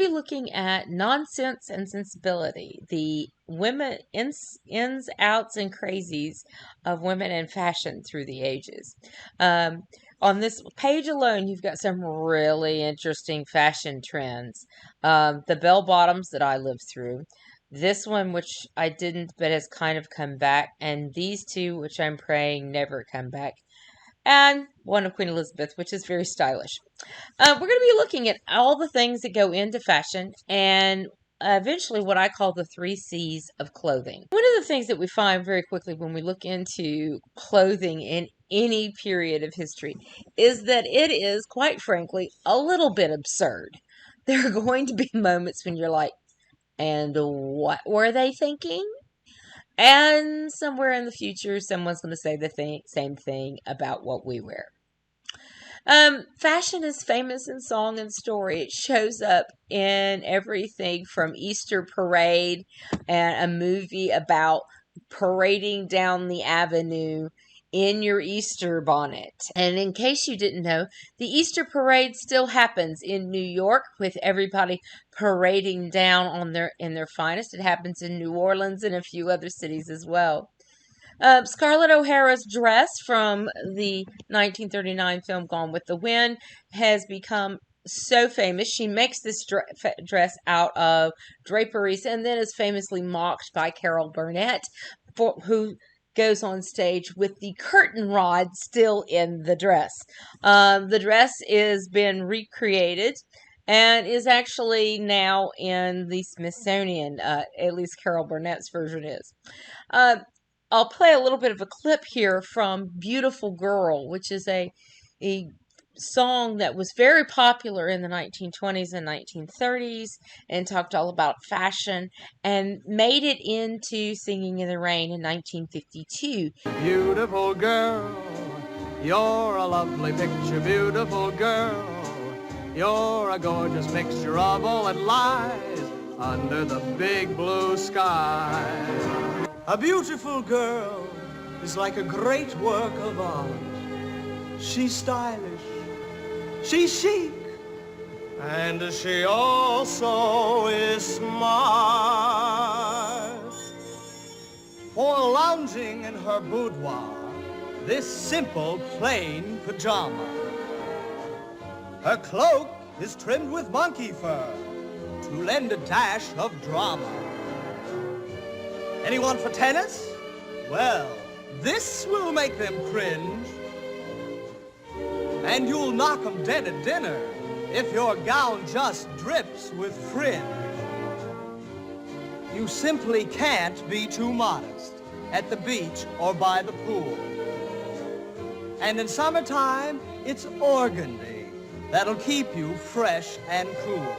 to be looking at nonsense and sensibility, the women ins, outs, and crazies of women and fashion through the ages. Um, on this page alone, you've got some really interesting fashion trends. The bell bottoms that I lived through. This one, which I didn't, but has kind of come back. And these two, which I'm praying never come back. And one of Queen Elizabeth, which is very stylish. We're going to be looking at all the things that go into fashion and eventually what I call the 3 C's of clothing. One of the things that we find very quickly when we look into clothing in any period of history is that it is, quite frankly, a little bit absurd. There are going to be moments when you're like, and what were they thinking? And somewhere in the future, someone's going to say the same thing about what we wear. Fashion is famous in song and story. It shows up in everything from Easter parade and a movie about parading down the avenue in your Easter bonnet. And in case you didn't know, the Easter parade still happens in New York with everybody parading down in their finest. It happens in New Orleans and a few other cities as well. Scarlett O'Hara's dress from the 1939 film Gone with the Wind has become so famous. She makes this dress out of draperies and then is famously mocked by Carol Burnett, who goes on stage with the curtain rod still in the dress. The dress is been recreated and is actually now in the Smithsonian, at least Carol Burnett's version is. I'll play a little bit of a clip here from Beautiful Girl, which is a song that was very popular in the 1920s and 1930s and talked all about fashion and made it into Singing in the Rain in 1952. Beautiful girl, you're a lovely picture, beautiful girl. You're a gorgeous mixture of all that lies under the big blue sky. A beautiful girl is like a great work of art. She's stylish, she's chic, and she also is smart. For lounging in her boudoir, this simple plain pajama. Her cloak is trimmed with monkey fur to lend a dash of drama. Anyone for tennis? Well, this will make them cringe. And you'll knock 'em dead at dinner if your gown just drips with fringe. You simply can't be too modest at the beach or by the pool. And in summertime, it's organdy that'll keep you fresh and cool.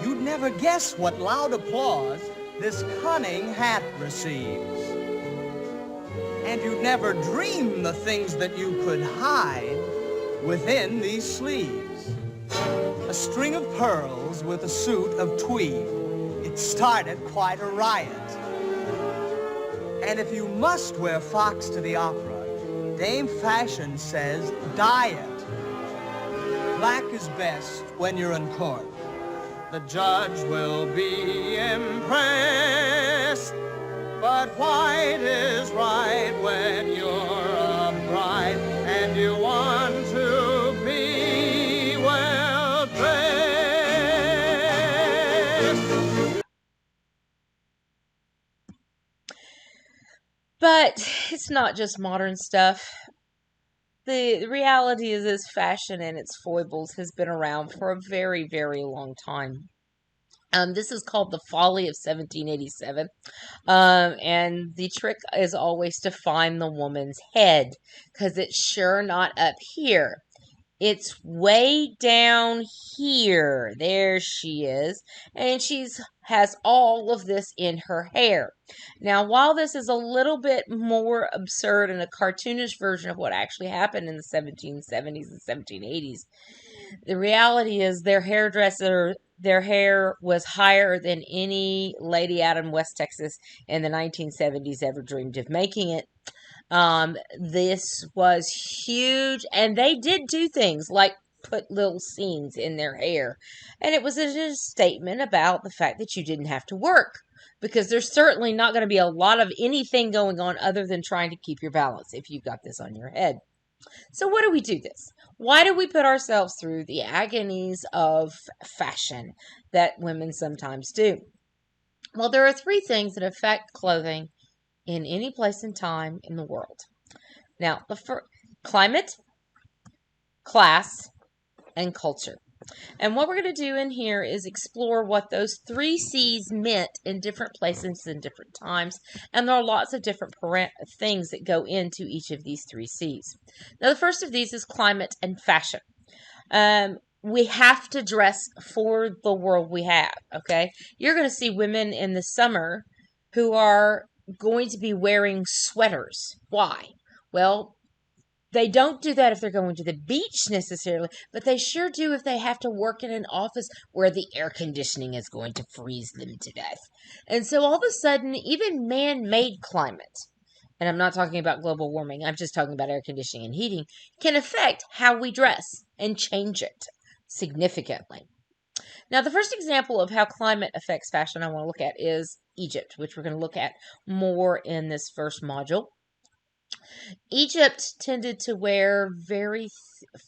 You'd never guess what loud applause this cunning hat receives. And you'd never dream the things that you could hide within these sleeves. A string of pearls with a suit of tweed. It started quite a riot. And if you must wear fox to the opera, Dame Fashion says dye it. Black is best when you're in court. The judge will be impressed, but white is right when you're a bride and you want to be well dressed. But it's not just modern stuff. The reality is this fashion and its foibles has been around for a very, very long time. This is called the Folly of 1787. And the trick is always to find the woman's head, because it's sure not up here. It's way down here. There she is. And has all of this in her hair. Now, while this is a little bit more absurd and a cartoonish version of what actually happened in the 1770s and 1780s, the reality is their hair was higher than any lady out in West Texas in the 1970s ever dreamed of making it. This was huge, and they did do things like put little seams in their hair. And it was a statement about the fact that you didn't have to work, because there's certainly not going to be a lot of anything going on other than trying to keep your balance if you've got this on your head. So, what do we do this? Why do we put ourselves through the agonies of fashion that women sometimes do? Well, there are three things that affect clothing in any place and time in the world. Now, the first: climate, class, and culture. And what we're going to do in here is explore what those three C's meant in different places and different times. And there are lots of different things that go into each of these three C's. Now, the first of these is climate and fashion. We have to dress for the world we have, okay? You're going to see women in the summer who are going to be wearing sweaters. Why? Well, they don't do that if they're going to the beach necessarily, but they sure do if they have to work in an office where the air conditioning is going to freeze them to death. And so all of a sudden, even man-made climate, and I'm not talking about global warming, I'm just talking about air conditioning and heating, can affect how we dress and change it significantly. Now, the first example of how climate affects fashion I want to look at is Egypt, which we're going to look at more in this first module. Egypt tended to wear very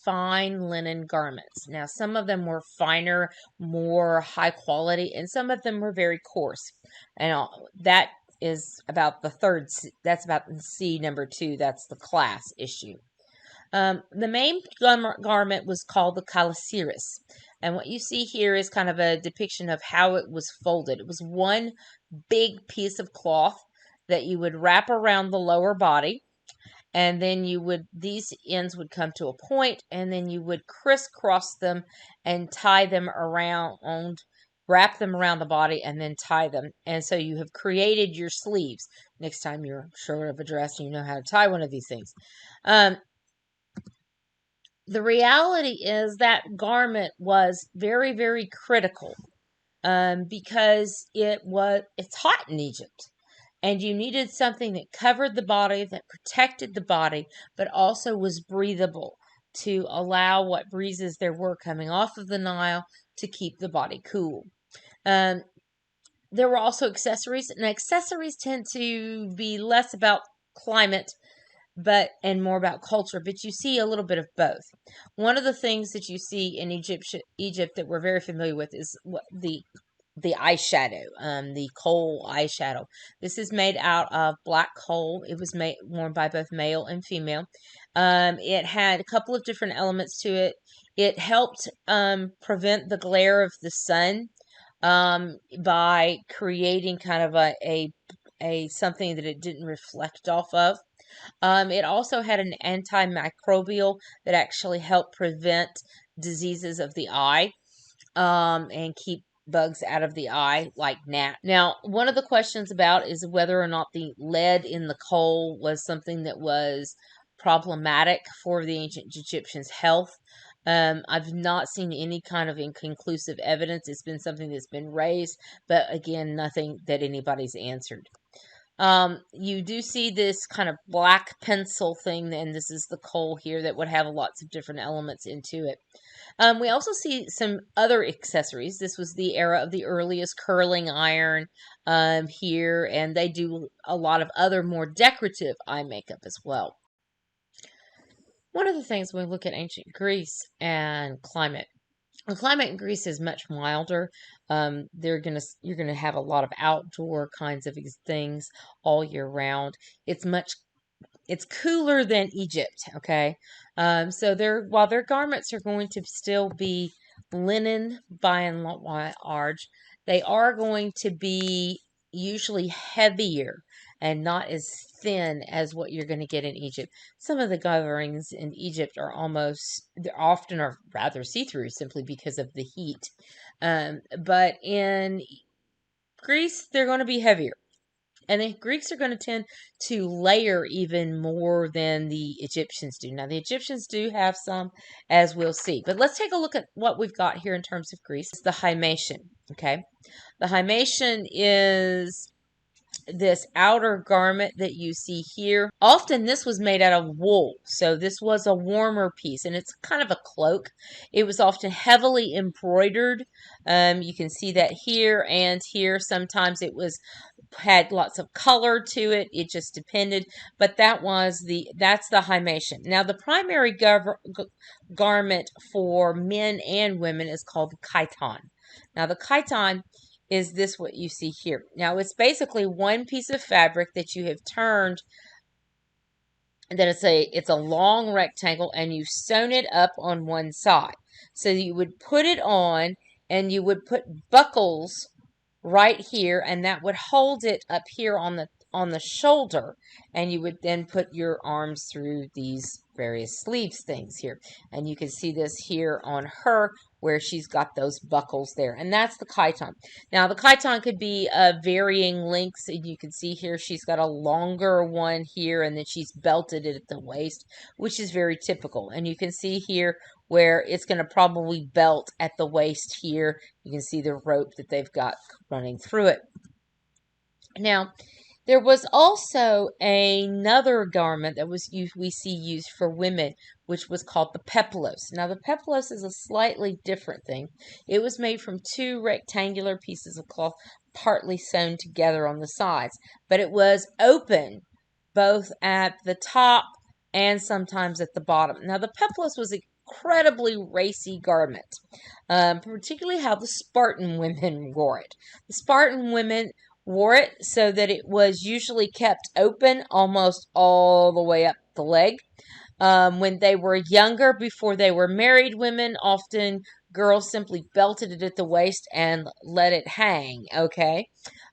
fine linen garments. Now, some of them were finer, more high quality, and some of them were very coarse. And that is about the third, that's about C number 2, that's the class issue. The main garment was called the calasiris. And what you see here is kind of a depiction of how it was folded. It was one big piece of cloth that you would wrap around the lower body, and then these ends would come to a point, and then you would crisscross them and tie them around, wrap them around the body, and then tie them. And so you have created your sleeves. Next time you're short of a dress, you know how to tie one of these things. The reality is that garment was very, very critical, because it's hot in Egypt. And you needed something that covered the body, that protected the body, but also was breathable to allow what breezes there were coming off of the Nile to keep the body cool. There were also accessories, and accessories tend to be less about climate and more about culture, but you see a little bit of both. One of the things that you see in Egypt that we're very familiar with is the eyeshadow, the kohl eyeshadow. This is made out of black kohl. It was worn by both male and female. It had a couple of different elements to it. It helped prevent the glare of the sun by creating kind of a something that it didn't reflect off of. It also had an antimicrobial that actually helped prevent diseases of the eye, and keep bugs out of the eye like gnat. Now, one of the questions about is whether or not the lead in the coal was something that was problematic for the ancient Egyptians' health. I've not seen any kind of inconclusive evidence. It's been something that's been raised, but again, nothing that anybody's answered. You do see this kind of black pencil thing, and this is the coal here that would have lots of different elements into it. We also see some other accessories. This was the era of the earliest curling iron here, and they do a lot of other more decorative eye makeup as well. One of the things when we look at ancient Greece and climate, the climate in Greece is much milder. You're gonna have a lot of outdoor kinds of things all year round. It's cooler than Egypt, okay? So while their garments are going to still be linen by and large, they are going to be usually heavier and not as thin as what you're going to get in Egypt. Some of the coverings in Egypt they're often are rather see-through simply because of the heat. But in Greece, they're going to be heavier. And the Greeks are going to tend to layer even more than the Egyptians do. Now, the Egyptians do have some, as we'll see. But let's take a look at what we've got here in terms of Greece. It's the himation, okay? The himation is this outer garment that you see here. Often this was made out of wool, so this was a warmer piece, and it's kind of a cloak. It was often heavily embroidered. You can see that here and here. Sometimes it was had lots of color to it. It just depended, but that's the himation. Now the primary garment for men and women is called the chiton. Now the chiton is this what you see here. Now it's basically one piece of fabric that you have turned, that it's a long rectangle, and you've sewn it up on one side. So you would put it on, and you would put buckles right here, and that would hold it up here on the shoulder, and you would then put your arms through these various sleeves things here. And you can see this here on her, where she's got those buckles there, and that's the chiton. Now the chiton could be varying lengths, and you can see here she's got a longer one here, and then she's belted it at the waist, which is very typical. And you can see here where it's going to probably belt at the waist here. You can see the rope that they've got running through it. Now, there was also another garment that we see used for women, which was called the peplos. Now, the peplos is a slightly different thing. It was made from two rectangular pieces of cloth, partly sewn together on the sides, but it was open both at the top and sometimes at the bottom. Now, the peplos was incredibly racy garment, particularly how the Spartan women wore it. The Spartan women wore it so that it was usually kept open almost all the way up the leg. When they were younger, before they were married women, often girls simply belted it at the waist and let it hang, okay?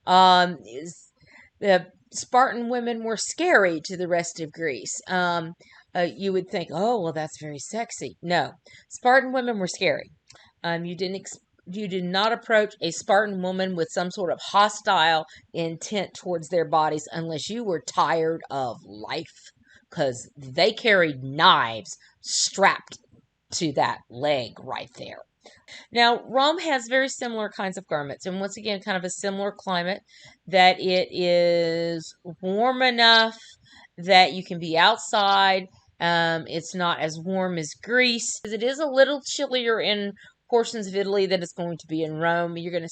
The Spartan women were scary to the rest of Greece. You would think, oh, well, that's very sexy. No, Spartan women were scary. You did not approach a Spartan woman with some sort of hostile intent towards their bodies unless you were tired of life, because they carried knives strapped to that leg right there. Now, Rome has very similar kinds of garments, and once again, kind of a similar climate, that it is warm enough that you can be outside. It's not as warm as Greece. It is a little chillier in portions of Italy than it's going to be in Rome. You're going to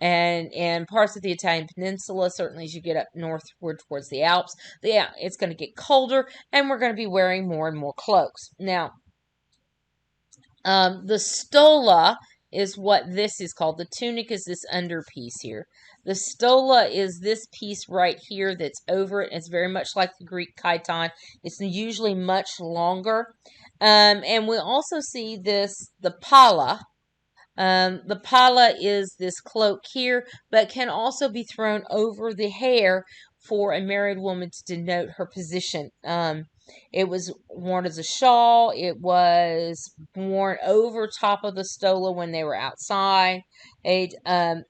and parts of the Italian peninsula, certainly as you get up northward towards the Alps. Yeah, it's going to get colder, and we're going to be wearing more and more cloaks. Now, the stola is what this is called. The tunic is this underpiece here. The stola is this piece right here that's over it. It's very much like the Greek chiton. It's usually much longer. And we also see the palla. The palla is this cloak here, but can also be thrown over the hair for a married woman to denote her position. It was worn as a shawl. It was worn over top of the stola when they were outside. And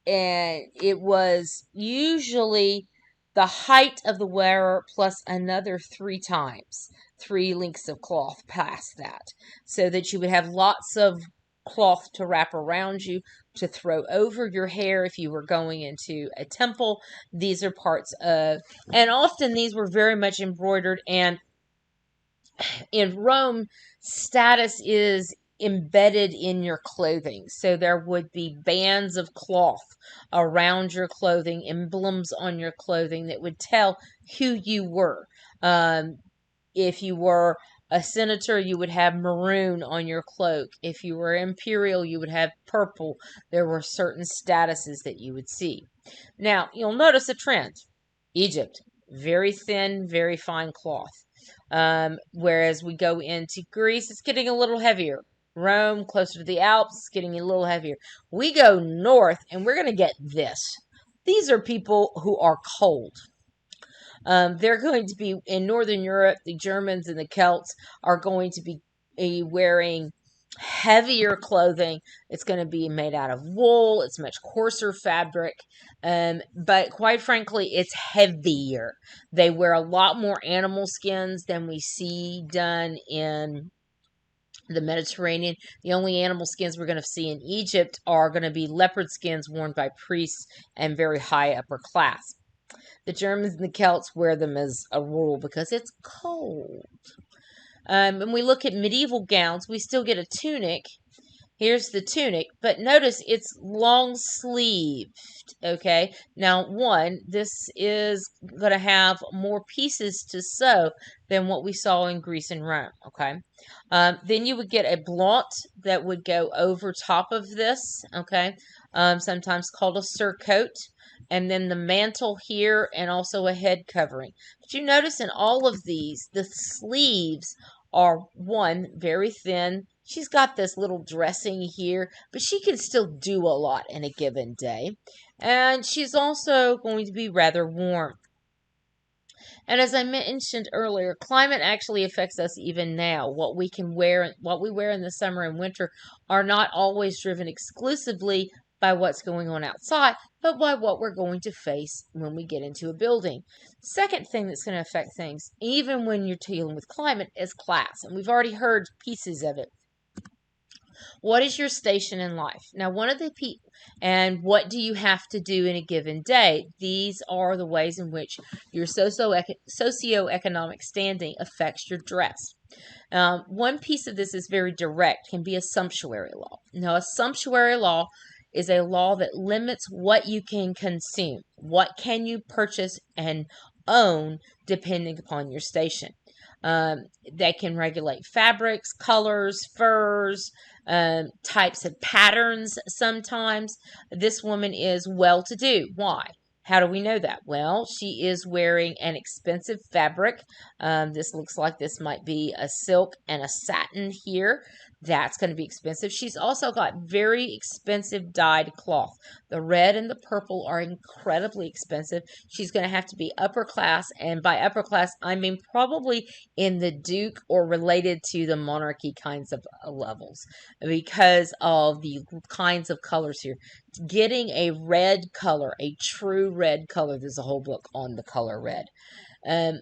it was usually the height of the wearer plus another 3 lengths of cloth past that, so that you would have lots of cloth to wrap around you to throw over your hair if you were going into a temple. These are parts of, and often these were very much embroidered, and in Rome, status is embedded in your clothing. So there would be bands of cloth around your clothing, emblems on your clothing that would tell who you were. If you were a senator, you would have maroon on your cloak. If you were imperial, you would have purple. There were certain statuses that you would see. Now, you'll notice a trend. Egypt, very thin, very fine cloth. Whereas we go into Greece, it's getting a little heavier. Rome, closer to the Alps, it's getting a little heavier. We go north, and we're going to get this. These are people who are cold. They're going to be in Northern Europe. The Germans and the Celts are going to be wearing heavier clothing. It's going to be made out of wool. It's much coarser fabric. But quite frankly, it's heavier. They wear a lot more animal skins than we see done in the Mediterranean. The only animal skins we're going to see in Egypt are going to be leopard skins worn by priests and very high upper class. The Germans and the Celts wear them as a rule because it's cold. When we look at medieval gowns, we still get a tunic. Here's the tunic, but notice it's long sleeved. Okay, now this is going to have more pieces to sew than what we saw in Greece and Rome. Okay, then you would get a blount that would go over top of this. Okay, sometimes called a surcoat, and then the mantle here, and also a head covering. But you notice in all of these, the sleeves are very thin. She's got this little dressing here, but she can still do a lot in a given day. And she's also going to be rather warm. And as I mentioned earlier, climate actually affects us even now. What we wear in the summer and winter are not always driven exclusively by what's going on outside, but by what we're going to face when we get into a building. Second thing that's going to affect things, even when you're dealing with climate, is class. And we've already heard pieces of it. What is your station in life? Now, and what do you have to do in a given day? These are the ways in which your socioeconomic standing affects your dress. One piece of this is very direct, can be a sumptuary law. Now, a sumptuary law is a law that limits what you can consume. What can you purchase and own depending upon your station? They can regulate fabrics, colors, furs, types of patterns sometimes. This woman is well-to-do. Why? How do we know that? Well, she is wearing an expensive fabric. This looks like this might be a silk and a satin here. That's going to be expensive. She's also got very expensive dyed cloth. The red and the purple are incredibly expensive. She's going to have to be upper class, and by upper class, I mean probably in the Duke or related to the monarchy kinds of levels because of the kinds of colors here. Getting a red color, a true red color, there's a whole book on the color red,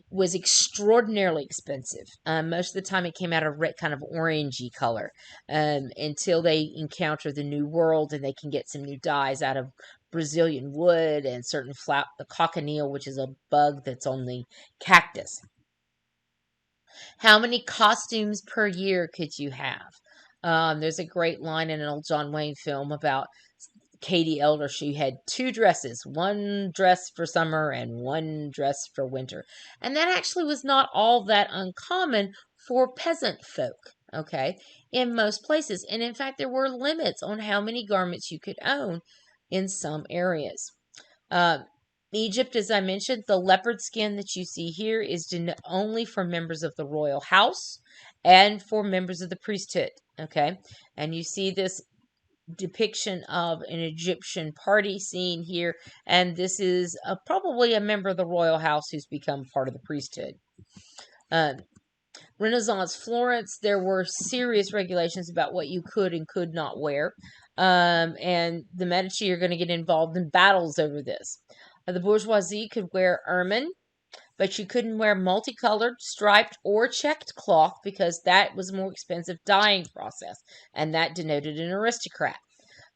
was extraordinarily expensive. Most of the time it came out a red, kind of orangey color, until they encounter the New World and they can get some new dyes out of Brazilian wood and certain the cochineal, which is a bug that's on the cactus. How many costumes per year could you have? There's a great line in an old John Wayne film about Katie Elder. She had two dresses, one dress for summer and one dress for winter. And that actually was not all that uncommon for peasant folk, okay, in most places. And in fact, there were limits on how many garments you could own in some areas. Egypt, as I mentioned, the leopard skin that you see here is only for members of the royal house and for members of the priesthood, okay? And you see this depiction of an Egyptian party scene here, and this is probably a member of the royal house who's become part of the priesthood. Renaissance Florence, there were serious regulations about what you could and could not wear, and the Medici are going to get involved in battles over this. The bourgeoisie could wear ermine, but you couldn't wear multicolored, striped, or checked cloth because that was a more expensive dyeing process, and that denoted an aristocrat.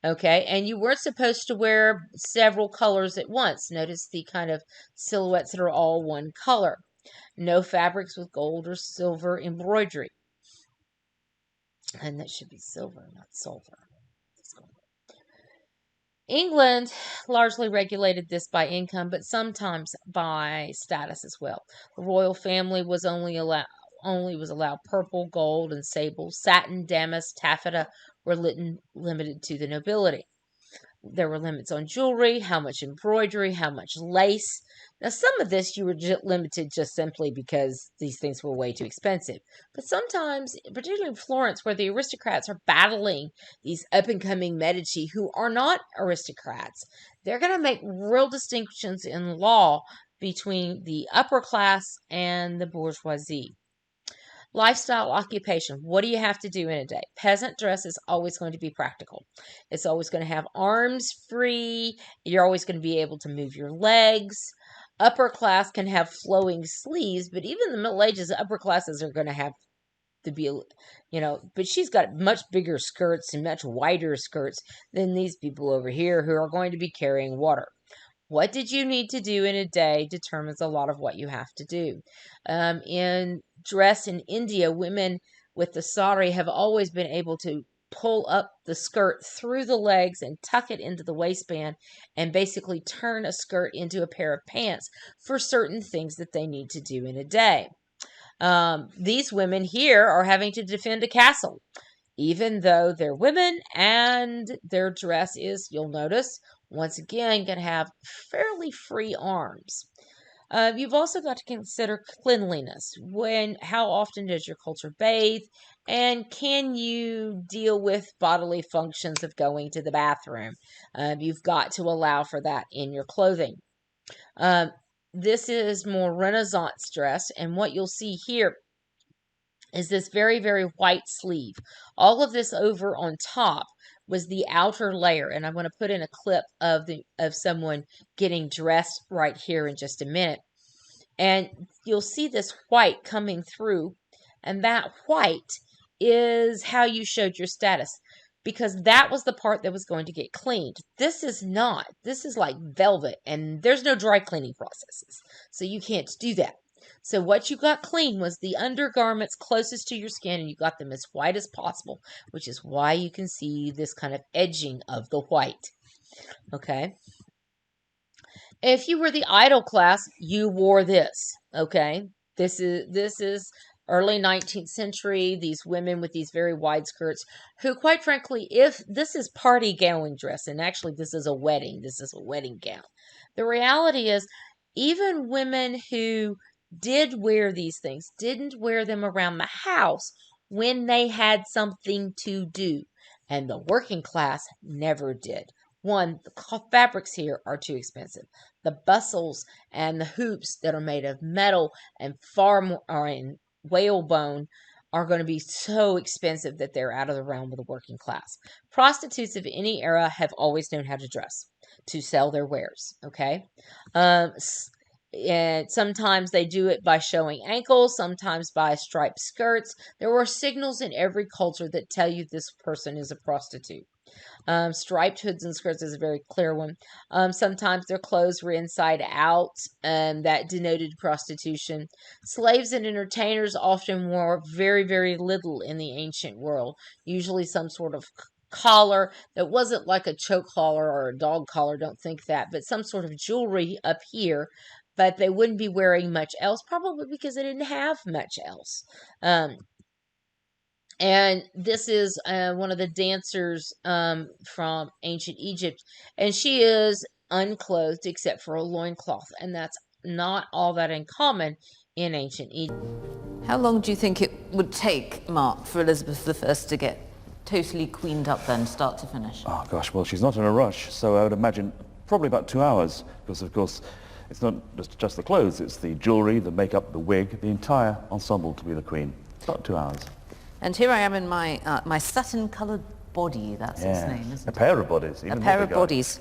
Okay, and you weren't supposed to wear several colors at once. Notice the kind of silhouettes that are all one color. No fabrics with gold or silver embroidery. And that should be silver, not silver. England largely regulated this by income, but sometimes by status as well. The royal family was only allowed purple, gold, and sable. Satin, damask, taffeta were limited to the nobility. There were limits on jewelry, how much embroidery, how much lace. Now, some of this you were limited just simply because these things were way too expensive. But sometimes, particularly in Florence, where the aristocrats are battling these up-and-coming Medici who are not aristocrats, they're going to make real distinctions in law between the upper class and the bourgeoisie. Lifestyle, occupation. What do you have to do in a day? Peasant dress is always going to be practical. It's always going to have arms free. You're always going to be able to move your legs. Upper class can have flowing sleeves, but even in the Middle Ages, upper classes are going to have to be, but she's got much bigger skirts and much wider skirts than these people over here who are going to be carrying water. What did you need to do in a day determines a lot of what you have to do. In dress in India, women with the sari have always been able to pull up the skirt through the legs and tuck it into the waistband and basically turn a skirt into a pair of pants for certain things that they need to do in a day. These women here are having to defend a castle, even though they're women, and their dress is, you'll notice, once again, going to have fairly free arms. You've also got to consider cleanliness. How often does your culture bathe? And can you deal with bodily functions of going to the bathroom? You've got to allow for that in your clothing. This is more Renaissance dress, and what you'll see here is this very, very white sleeve. All of this over on top was the outer layer, and I'm going to put in a clip of someone getting dressed right here in just a minute. And you'll see this white coming through, and that white is how you showed your status, because that was the part that was going to get cleaned. This is not. This is like velvet, and there's no dry cleaning processes, so you can't do that. So what you got clean was the undergarments closest to your skin, and you got them as white as possible, which is why you can see this kind of edging of the white. Okay? If you were the idol class, you wore this. Okay? This is early 19th century, these women with these very wide skirts, who, quite frankly, if this is party gown dress, and actually this is a wedding gown. The reality is, even women who did wear these things didn't wear them around the house when they had something to do, and the working class never did. One, the fabrics here are too expensive. The bustles and the hoops that are made of metal and far more are in whalebone are going to be so expensive that they're out of the realm of the working class. Prostitutes of any era have always known how to dress to sell their wares. Okay, and sometimes they do it by showing ankles, sometimes by striped skirts. There are signals in every culture that tell you this person is a prostitute. Striped hoods and skirts is a very clear one. Sometimes their clothes were inside out, that denoted prostitution. Slaves and entertainers often wore very, very little in the ancient world, usually some sort of collar that wasn't like a choke collar or a dog collar, don't think that, but some sort of jewelry up here, but they wouldn't be wearing much else, probably because they didn't have much else. And this is one of the dancers from ancient Egypt, and she is unclothed except for a loincloth, and that's not all that uncommon in ancient Egypt. How long do you think it would take, Mark, for Elizabeth I to get totally queened up then, start to finish? Oh gosh, well, she's not in a rush, so I would imagine probably about 2 hours, because of course it's not just the clothes, it's the jewellery, the makeup, the wig, the entire ensemble to be the queen. About 2 hours. And here I am in my my satin-coloured body, that's its name, isn't it? A pair of bodies. A pair of bodies.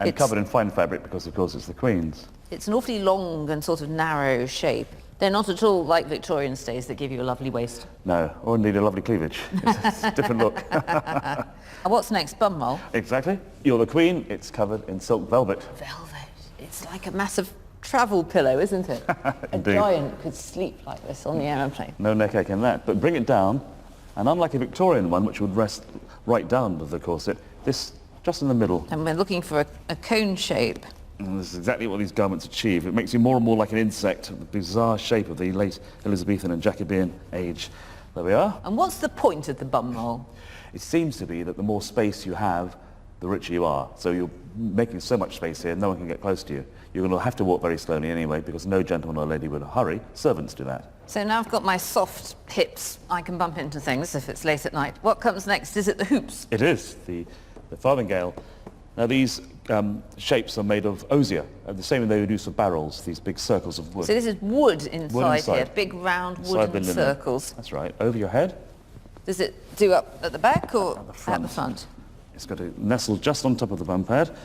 And covered in fine fabric because, of course, it's the Queen's. It's an awfully long and sort of narrow shape. They're not at all like Victorian stays that give you a lovely waist. No, or indeed a lovely cleavage. It's a different look. And what's next, bumhole? Exactly. You're the Queen, it's covered in silk velvet. Velvet. It's like a massive travel pillow, isn't it? A giant could sleep like this on the aeroplane. No neck ache in that. But bring it down, and unlike a Victorian one, which would rest right down with the corset, this just in the middle. And we're looking for a cone shape. And this is exactly what these garments achieve. It makes you more and more like an insect, the bizarre shape of the late Elizabethan and Jacobean age. There we are. And what's the point of the bumhole? It seems to be that the more space you have, the richer you are. So you're making so much space here, no one can get close to you. You're going to have to walk very slowly anyway, because no gentleman or lady would hurry. Servants do that. So now I've got my soft hips. I can bump into things if it's late at night. What comes next? Is it the hoops? It is, the farthingale. Now these shapes are made of osier, the same as they would use for barrels, these big circles of wood. So this is wood inside here, big round wooden circles. That's right, over your head. Does it do up at the back or at the front? It's got to nestle just on top of the bum pad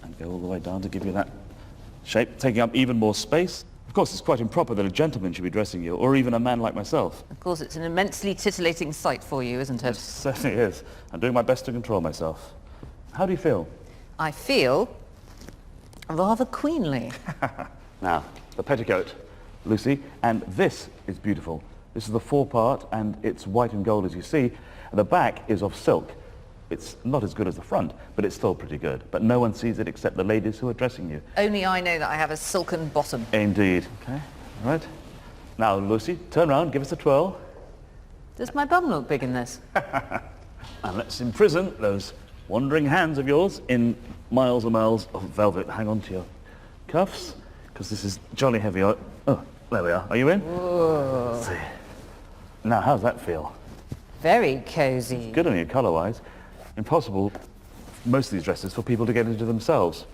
and go all the way down to give you that shape, taking up even more space. Of course, it's quite improper that a gentleman should be dressing you, or even a man like myself. Of course, it's an immensely titillating sight for you, isn't It it? certainly is. I'm doing my best to control myself. How do you feel? I feel rather queenly. Now, the petticoat, Lucy, and this is beautiful. This is the forepart, and it's white and gold, as you see. The back is of silk. It's not as good as the front, but it's still pretty good. But no one sees it except the ladies who are dressing you. Only I know that I have a silken bottom. Indeed. Okay, all right. Now, Lucy, turn round, give us a twirl. Does my bum look big in this? And let's imprison those wandering hands of yours in miles and miles of velvet. Hang on to your cuffs, because this is jolly heavy. Oh, there we are. Are you in? Whoa. Let's see. Now, how's that feel? Very cosy. Good on you, colour-wise. Impossible, most of these dresses, for people to get into themselves.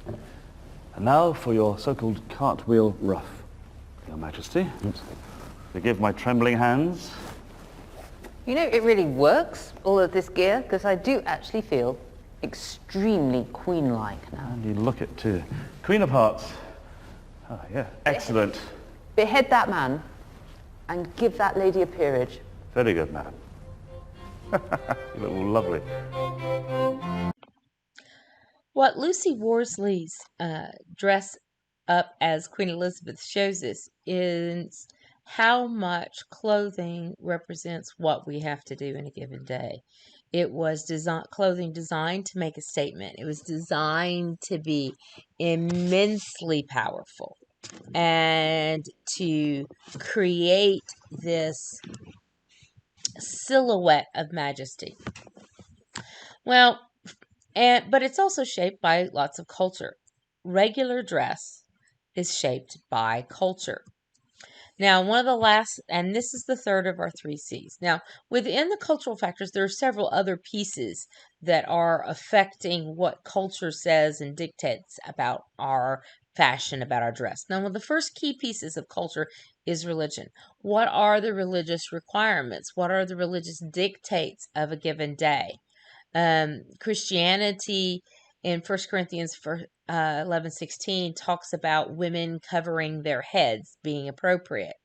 And now for your so-called cartwheel ruff, Your Majesty. Forgive my trembling hands. You know, it really works, all of this gear, because I do actually feel extremely queen-like now. And you look it too. Queen of Hearts. Oh, yeah, excellent. Behead that man and give that lady a peerage. Very good, madam. You look lovely. What Lucy Worsley's dress up as Queen Elizabeth shows us is how much clothing represents what we have to do in a given day. It was clothing designed to make a statement. It was designed to be immensely powerful and to create this silhouette of majesty. Well, but it's also shaped by lots of culture. Regular dress is shaped by culture. Now, one of the last, and this is the third of our 3 C's. Now, within the cultural factors, there are several other pieces that are affecting what culture says and dictates about our fashion, about our dress. Now, one of the first key pieces of culture is religion. What are the religious requirements? What are the religious dictates of a given day? Christianity in 1 Corinthians 11:16 talks about women covering their heads being appropriate.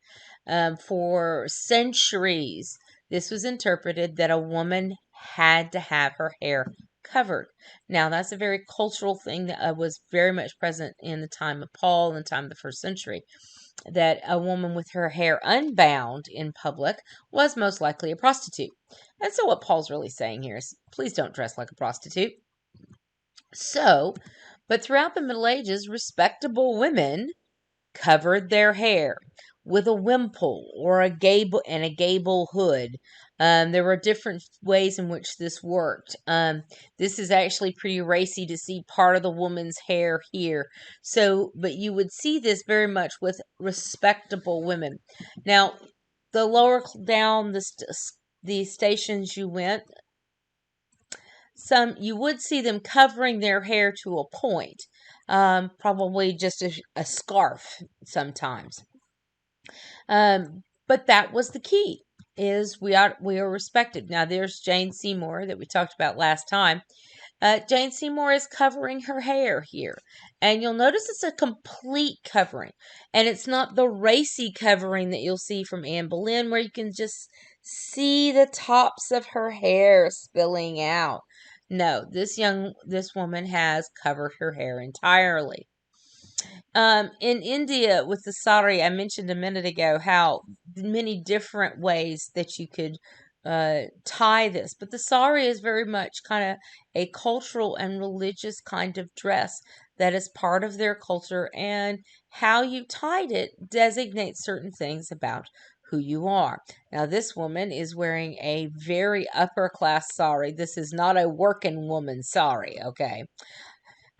For centuries, this was interpreted that a woman had to have her hair covered. Now, that's a very cultural thing that was very much present in the time of Paul and the time of the first century, that a woman with her hair unbound in public was most likely a prostitute. And so what Paul's really saying here is, please don't dress like a prostitute. So, but throughout the Middle Ages, respectable women covered their hair with a wimple or a gable hood. There were different ways in which this worked. This is actually pretty racy to see part of the woman's hair here. So, but you would see this very much with respectable women. Now, the lower down the stations you went, you would see them covering their hair to a point, probably just a scarf sometimes. But that was the key, is we are respected. Now there's Jane Seymour that we talked about last time. Jane Seymour is covering her hair here. And you'll notice it's a complete covering. And it's not the racy covering that you'll see from Anne Boleyn, where you can just see the tops of her hair spilling out. No, this woman has covered her hair entirely. In India, with the sari, I mentioned a minute ago how many different ways that you could tie this. But the sari is very much kind of a cultural and religious kind of dress that is part of their culture, and how you tied it designates certain things about who you are. Now, this woman is wearing a very upper class sari. This is not a working woman sari, okay?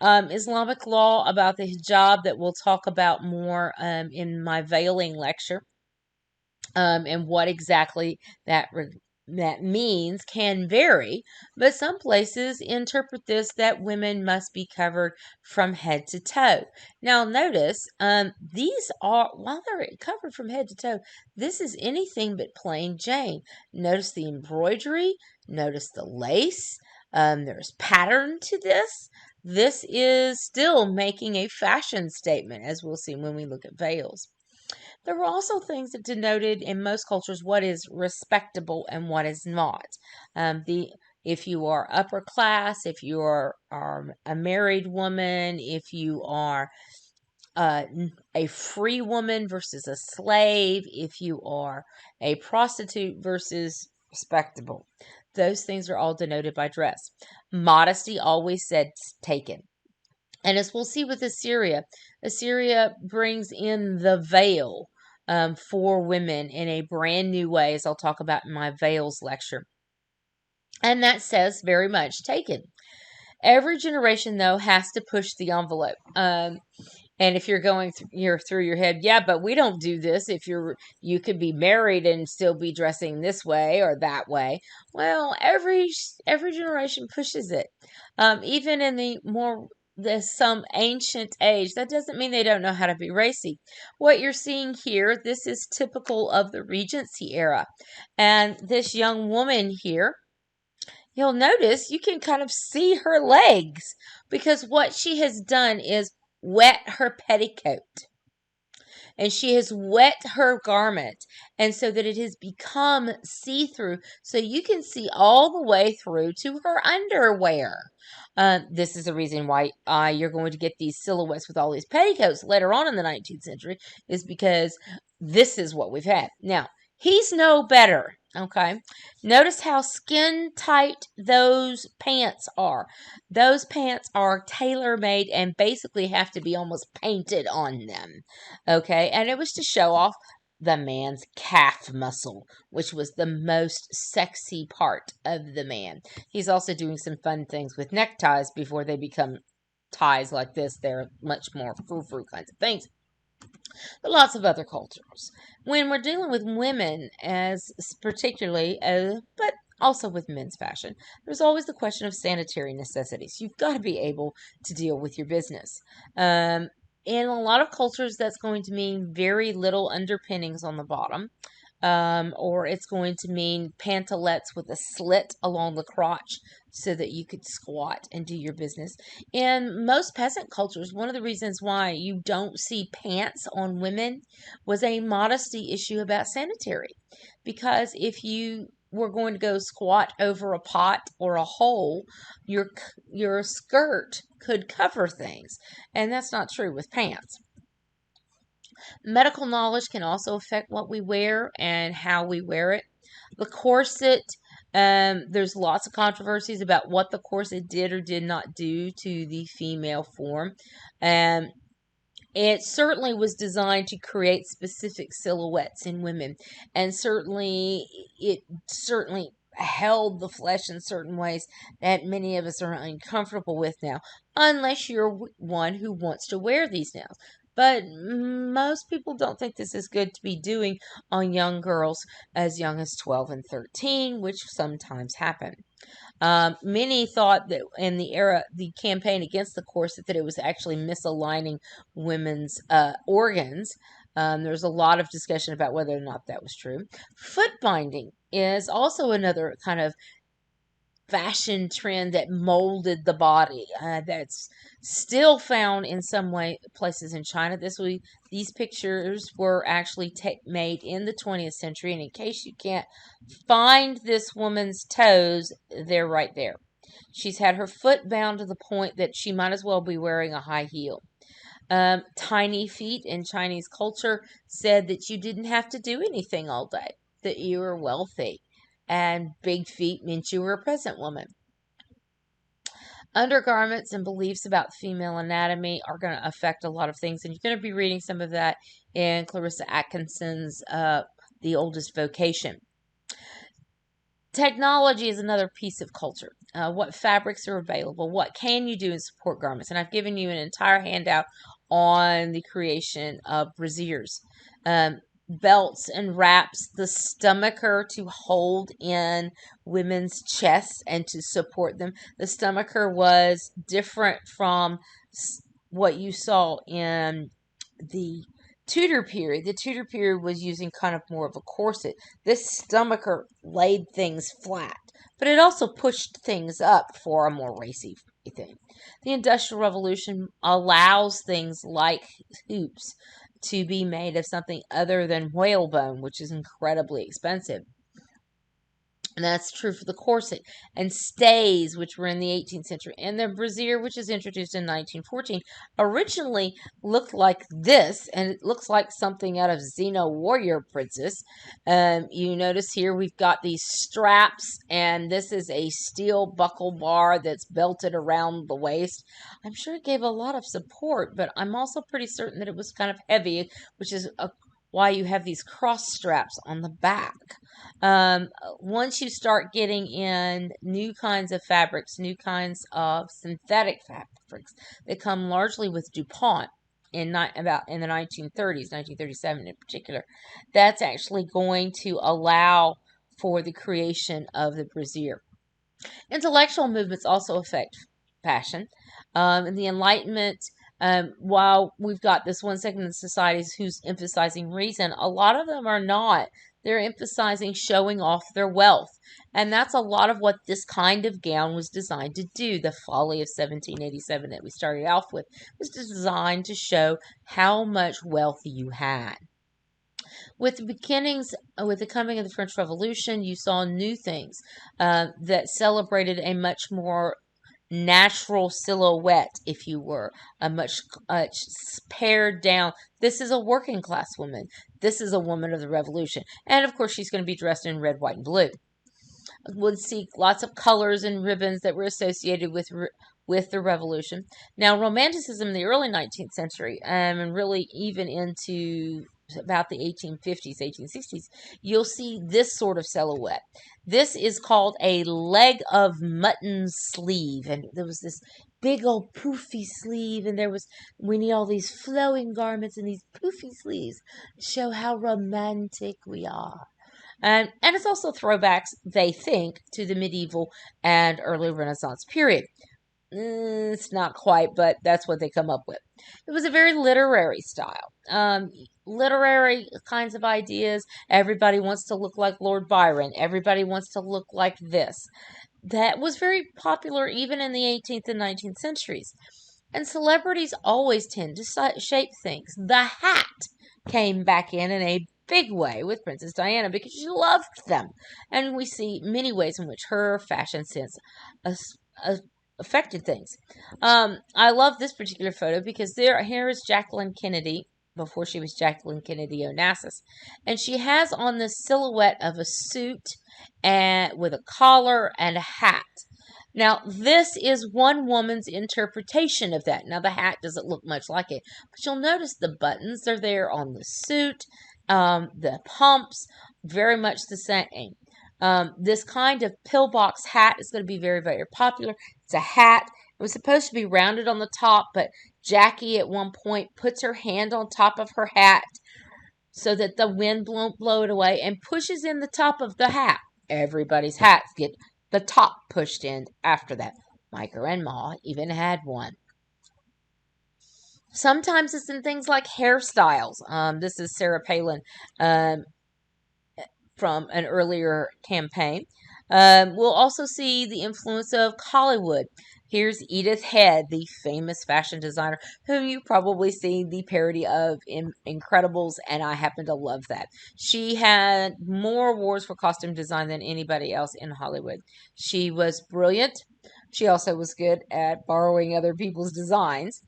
Islamic law about the hijab that we'll talk about more in my veiling lecture, and what exactly that means can vary, but some places interpret this that women must be covered from head to toe. Now notice, these are, while they're covered from head to toe, this is anything but plain Jane. Notice the embroidery, notice the lace, there's pattern to this. This is still making a fashion statement, as we'll see when we look at veils. There were also things that denoted in most cultures what is respectable and what is not. The If you are upper class, if you are a married woman, if you are a free woman versus a slave, if you are a prostitute versus respectable. Those things are all denoted by dress. Modesty always said taken. And as we'll see with Assyria, Assyria brings in the veil for women in a brand new way, as I'll talk about in my veils lecture. And that says very much taken. Every generation, though, has to push the envelope. And if you're going through your head, yeah, but we don't do this. If you could be married and still be dressing this way or that way. Well, every generation pushes it. Even in some ancient age, that doesn't mean they don't know how to be racy. What you're seeing here, this is typical of the Regency era. And this young woman here, you'll notice you can kind of see her legs because what she has done is wet her petticoat and she has wet her garment, and so that it has become see-through, so you can see all the way through to her underwear. This is the reason why you're going to get these silhouettes with all these petticoats later on in the 19th century, is because this is what we've had. Now, he's no better. Okay. Notice how skin tight those pants are. Those pants are tailor made and basically have to be almost painted on them. Okay. And it was to show off the man's calf muscle, which was the most sexy part of the man. He's also doing some fun things with neckties before they become ties like this. They're much more frou-frou kinds of things. But lots of other cultures. When we're dealing with women, as particularly, but also with men's fashion, there's always the question of sanitary necessities. You've got to be able to deal with your business. In a lot of cultures, that's going to mean very little underpinnings on the bottom. Or it's going to mean pantalettes with a slit along the crotch so that you could squat and do your business. In most peasant cultures, one of the reasons why you don't see pants on women was a modesty issue about sanitary. Because if you were going to go squat over a pot or a hole, your skirt could cover things. And that's not true with pants. Medical knowledge can also affect what we wear and how we wear it. The corset, there's lots of controversies about what the corset did or did not do to the female form. It certainly was designed to create specific silhouettes in women, and it certainly held the flesh in certain ways that many of us are uncomfortable with now, unless you're one who wants to wear these now. But most people don't think this is good to be doing on young girls as young as 12 and 13, which sometimes happen. Many thought that in the campaign against the corset, that it was actually misaligning women's organs. There's a lot of discussion about whether or not that was true. Foot binding is also another kind of fashion trend that molded the body. That's still found in some places in China. These pictures were actually made in the 20th century, and in case you can't find this woman's toes, they're right there. She's had her foot bound to the point that she might as well be wearing a high heel. Tiny feet in Chinese culture said that you didn't have to do anything all day, that you were wealthy. And big feet meant you were a peasant woman. Undergarments and beliefs about female anatomy are going to affect a lot of things, and you're going to be reading some of that in Clarissa Atkinson's The Oldest Vocation. Technology is another piece of culture. What fabrics are available? What can you do in support garments? And I've given you an entire handout on the creation of brassieres. Belts and wraps, the stomacher to hold in women's chests and to support them. The stomacher was different from what you saw in the Tudor period. The Tudor period was using kind of more of a corset. This stomacher laid things flat, but it also pushed things up for a more racy thing. The Industrial Revolution allows things like hoops to be made of something other than whalebone, which is incredibly expensive. And that's true for the corset and stays, which were in the 18th century. And the brassiere, which is introduced in 1914, originally looked like this, and it looks like something out of Xena Warrior Princess. You notice here we've got these straps, and this is a steel buckle bar that's belted around the waist. I'm sure it gave a lot of support, but I'm also pretty certain that it was kind of heavy, which is why you have these cross straps on the back. Once you start getting in new kinds of fabrics, new kinds of synthetic fabrics that come largely with DuPont about in the 1930s, 1937 in particular, that's actually going to allow for the creation of the brassiere. Intellectual movements also affect fashion. In the Enlightenment, while we've got this one segment of society who's emphasizing reason, a lot of them are not. They're emphasizing showing off their wealth. And that's a lot of what this kind of gown was designed to do. The Folly of 1787 that we started off with was designed to show how much wealth you had. With the coming of the French Revolution, you saw new things that celebrated a much more natural silhouette, if you were, a much pared down. This is a working class woman. This is a woman of the revolution. And of course, she's going to be dressed in red, white, and blue. We'll see lots of colors and ribbons that were associated with the revolution. Now, Romanticism in the early 19th century, and really even into about the 1850s, 1860s, you'll see this sort of silhouette. This is called a leg of mutton sleeve, and there was this big old poofy sleeve, and we need all these flowing garments and these poofy sleeves to show how romantic we are. And it's also throwbacks, they think, to the medieval and early Renaissance period. It's not quite, but that's what they come up with. It was a very literary style. Literary kinds of ideas. Everybody wants to look like Lord Byron. Everybody wants to look like this. That was very popular even in the 18th and 19th centuries. And celebrities always tend to shape things. The hat came back in a big way with Princess Diana because she loved them. And we see many ways in which her fashion sense affected things. I love this particular photo because here is Jacqueline Kennedy before she was Jacqueline Kennedy Onassis, and she has on the silhouette of a suit and with a collar and a hat. Now, this is one woman's interpretation of that. Now, the hat doesn't look much like it, but you'll notice the buttons are there on the suit, the pumps, very much the same. This kind of pillbox hat is going to be very, very popular. It's a hat. It was supposed to be rounded on the top, but Jackie at one point puts her hand on top of her hat so that the wind won't blow it away and pushes in the top of the hat. Everybody's hats get the top pushed in after that. My grandma even had one. Sometimes it's in things like hairstyles. This is Sarah Palin from an earlier campaign. We'll also see the influence of Hollywood. Here's Edith Head, the famous fashion designer, whom you probably see the parody of in Incredibles, and I happen to love that. She had more awards for costume design than anybody else in Hollywood. She was brilliant. She also was good at borrowing other people's designs.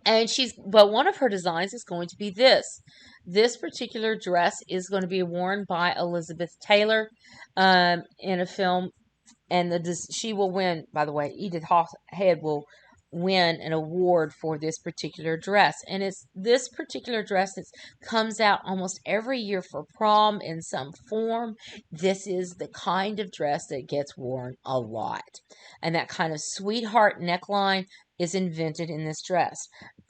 But one of her designs is going to be this. This particular dress is going to be worn by Elizabeth Taylor in a film, and she will win. By the way, Edith Head will win an award for this particular dress, and it's this particular dress that comes out almost every year for prom in some form. This is the kind of dress that gets worn a lot, and that kind of sweetheart neckline is invented in this dress.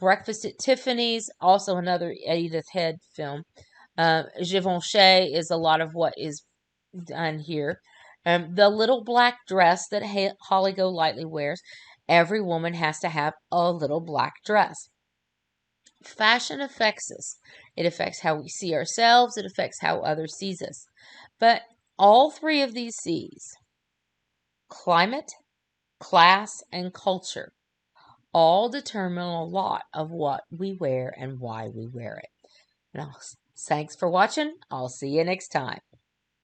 Breakfast at Tiffany's, also another Edith Head film. Givenchy is a lot of what is done here. The little black dress that Holly Golightly wears, every woman has to have a little black dress. Fashion affects us. It affects how we see ourselves. It affects how others see us. But all three of these C's, climate, class, and culture, all determine a lot of what we wear and why we wear it. Now, thanks for watching. I'll see you next time.